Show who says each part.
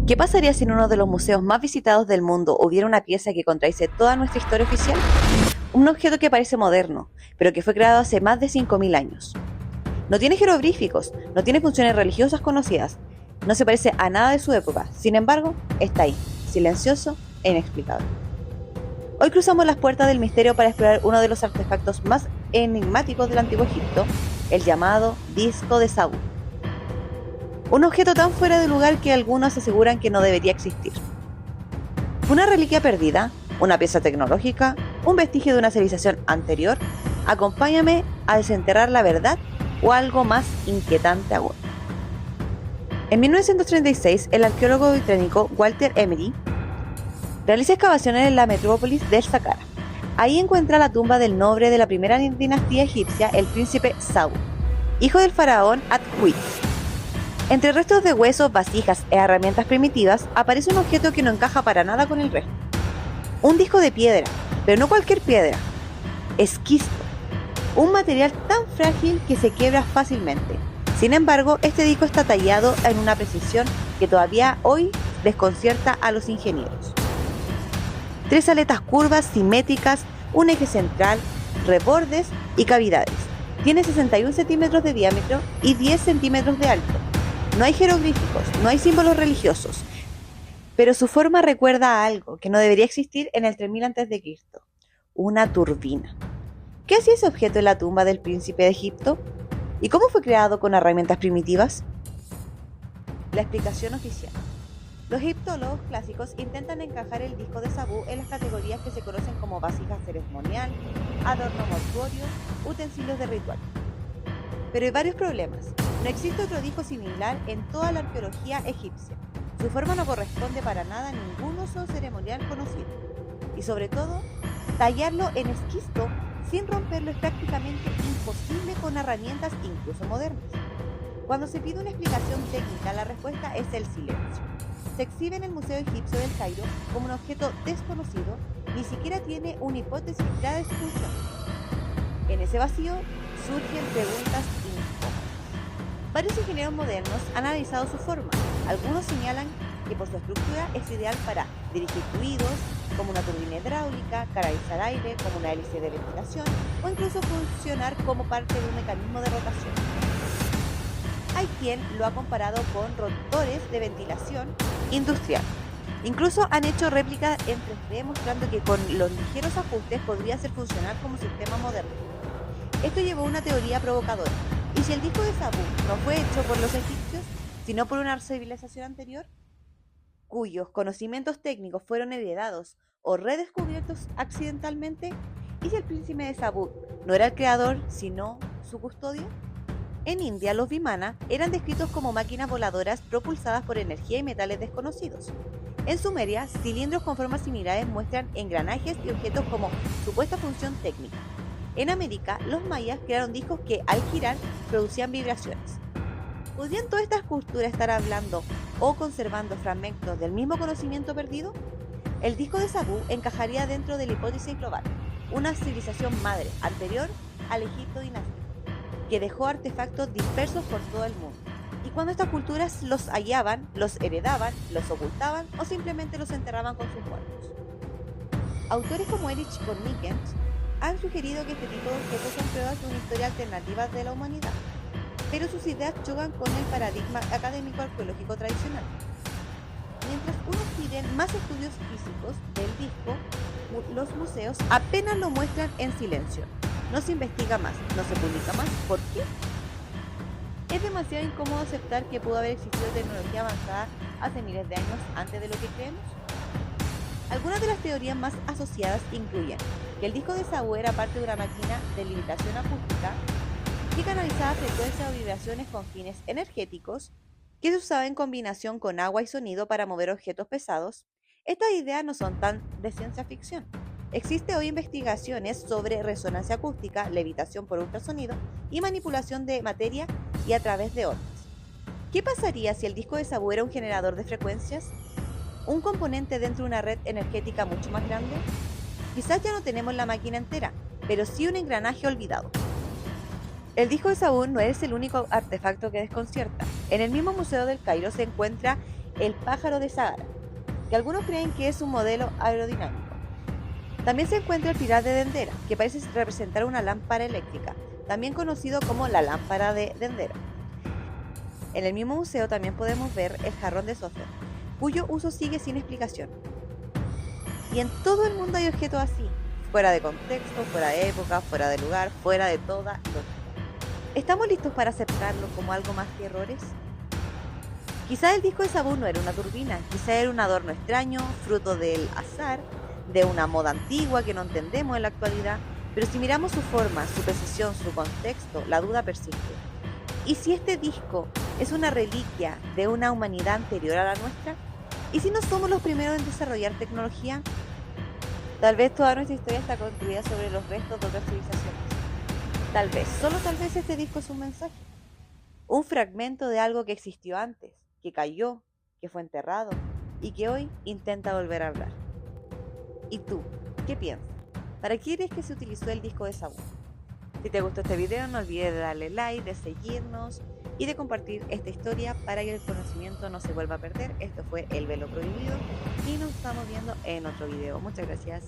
Speaker 1: ¿Qué pasaría si en uno de los museos más visitados del mundo hubiera una pieza que contradice toda nuestra historia oficial? Un objeto que parece moderno, pero que fue creado hace más de 5.000 años. No tiene jeroglíficos, no tiene funciones religiosas conocidas, no se parece a nada de su época, sin embargo, está ahí, silencioso e inexplicable. Hoy cruzamos las puertas del misterio para explorar uno de los artefactos más enigmáticos del Antiguo Egipto, el llamado Disco de Sabu. Un objeto tan fuera de lugar que algunos aseguran que no debería existir. ¿Una reliquia perdida? ¿Una pieza tecnológica? ¿Un vestigio de una civilización anterior? Acompáñame a desenterrar la verdad o algo más inquietante aún. En 1936, el arqueólogo británico Walter Emery realiza excavaciones en la metrópolis del Saqqara. Ahí encuentra la tumba del noble de la primera dinastía egipcia, el príncipe Sabu, hijo del faraón Athuit. Entre restos de huesos, vasijas e herramientas primitivas, aparece un objeto que no encaja para nada con el resto. Un disco de piedra, pero no cualquier piedra, esquisto, un material tan frágil que se quiebra fácilmente. Sin embargo, este disco está tallado en una precisión que todavía hoy desconcierta a los ingenieros. 3 aletas curvas, simétricas, un eje central, rebordes y cavidades. Tiene 61 centímetros de diámetro y 10 centímetros de alto. No hay jeroglíficos, no hay símbolos religiosos, pero su forma recuerda a algo que no debería existir en el 3000 a.C., una turbina. ¿Qué hacía ese objeto en la tumba del príncipe de Egipto? ¿Y cómo fue creado con herramientas primitivas? La explicación oficial. Los egiptólogos clásicos intentan encajar el disco de Sabu en las categorías que se conocen como vasija ceremonial, adorno mortuorio, utensilios de ritual. Pero hay varios problemas. No existe otro disco similar en toda la arqueología egipcia. Su forma no corresponde para nada a ningún uso ceremonial conocido. Y sobre todo, tallarlo en esquisto sin romperlo es prácticamente imposible con herramientas incluso modernas. Cuando se pide una explicación técnica, la respuesta es el silencio. Se exhibe en el Museo Egipcio del Cairo como un objeto desconocido, ni siquiera tiene una hipótesis clara de su función. En ese vacío surgen preguntas incómodas. Varios ingenieros modernos han analizado su forma. Algunos señalan que por su estructura es ideal para dirigir fluidos, como una turbina hidráulica, canalizar aire, como una hélice de ventilación, o incluso funcionar como parte de un mecanismo de rotación. Hay quien lo ha comparado con rotores de ventilación industrial. Incluso han hecho réplicas en 3D mostrando que con los ligeros ajustes podría ser funcional como sistema moderno. Esto llevó a una teoría provocadora. ¿Y si el disco de Sabu no fue hecho por los egipcios, sino por una civilización anterior, cuyos conocimientos técnicos fueron heredados o redescubiertos accidentalmente? ¿Y si el príncipe de Sabu no era el creador, sino su custodio? En India, los vimana eran descritos como máquinas voladoras propulsadas por energía y metales desconocidos. En Sumeria, cilindros con formas similares muestran engranajes y objetos como supuesta función técnica. En América, los mayas crearon discos que, al girar, producían vibraciones. ¿Podrían todas estas culturas estar hablando o conservando fragmentos del mismo conocimiento perdido? El disco de Sabu encajaría dentro de la hipótesis global, una civilización madre anterior al Egipto dinástico, que dejó artefactos dispersos por todo el mundo. Y cuando estas culturas los hallaban, los heredaban, los ocultaban o simplemente los enterraban con sus muertos. Autores como Erich von Däniken han sugerido que este tipo de objetos son pruebas de una historia alternativa de la humanidad, pero sus ideas chocan con el paradigma académico arqueológico tradicional. Mientras unos piden más estudios físicos del disco, los museos apenas lo muestran en silencio. No se investiga más, no se publica más. ¿Por qué? Es demasiado incómodo aceptar que pudo haber existido tecnología avanzada hace miles de años antes de lo que creemos. Algunas de las teorías más asociadas incluyen que el disco de Sabu era parte de una máquina de limitación acústica que canalizaba frecuencias o vibraciones con fines energéticos, que se usaba en combinación con agua y sonido para mover objetos pesados. Estas ideas no son tan de ciencia ficción. Existen hoy investigaciones sobre resonancia acústica, levitación por ultrasonido y manipulación de materia y a través de ondas. ¿Qué pasaría si el disco de Sabu era un generador de frecuencias? ¿Un componente dentro de una red energética mucho más grande? Quizás ya no tenemos la máquina entera, pero sí un engranaje olvidado. El disco de Sabu no es el único artefacto que desconcierta. En el mismo Museo del Cairo se encuentra el pájaro de Zagara, que algunos creen que es un modelo aerodinámico. También se encuentra el pilar de Dendera, que parece representar una lámpara eléctrica, también conocido como la lámpara de Dendera. En el mismo museo también podemos ver el jarrón de Sofer, cuyo uso sigue sin explicación. Y en todo el mundo hay objetos así, fuera de contexto, fuera de época, fuera de lugar, fuera de toda lógica. ¿Estamos listos para aceptarlo como algo más que errores? Quizá el disco de Sabu no era una turbina, quizá era un adorno extraño, fruto del azar, de una moda antigua que no entendemos en la actualidad, pero si miramos su forma, su precisión, su contexto, la duda persiste. ¿Y si este disco es una reliquia de una humanidad anterior a la nuestra? ¿Y si no somos los primeros en desarrollar tecnología? Tal vez toda nuestra historia está construida sobre los restos de otras civilizaciones. Tal vez, solo tal vez este disco es un mensaje. Un fragmento de algo que existió antes, que cayó, que fue enterrado y que hoy intenta volver a hablar. ¿Y tú, qué piensas? ¿Para qué crees que se utilizó el disco de Sabu? Si te gustó este video, no olvides de darle like, de seguirnos y de compartir esta historia para que el conocimiento no se vuelva a perder. Esto fue El Velo Prohibido y nos estamos viendo en otro video. Muchas gracias.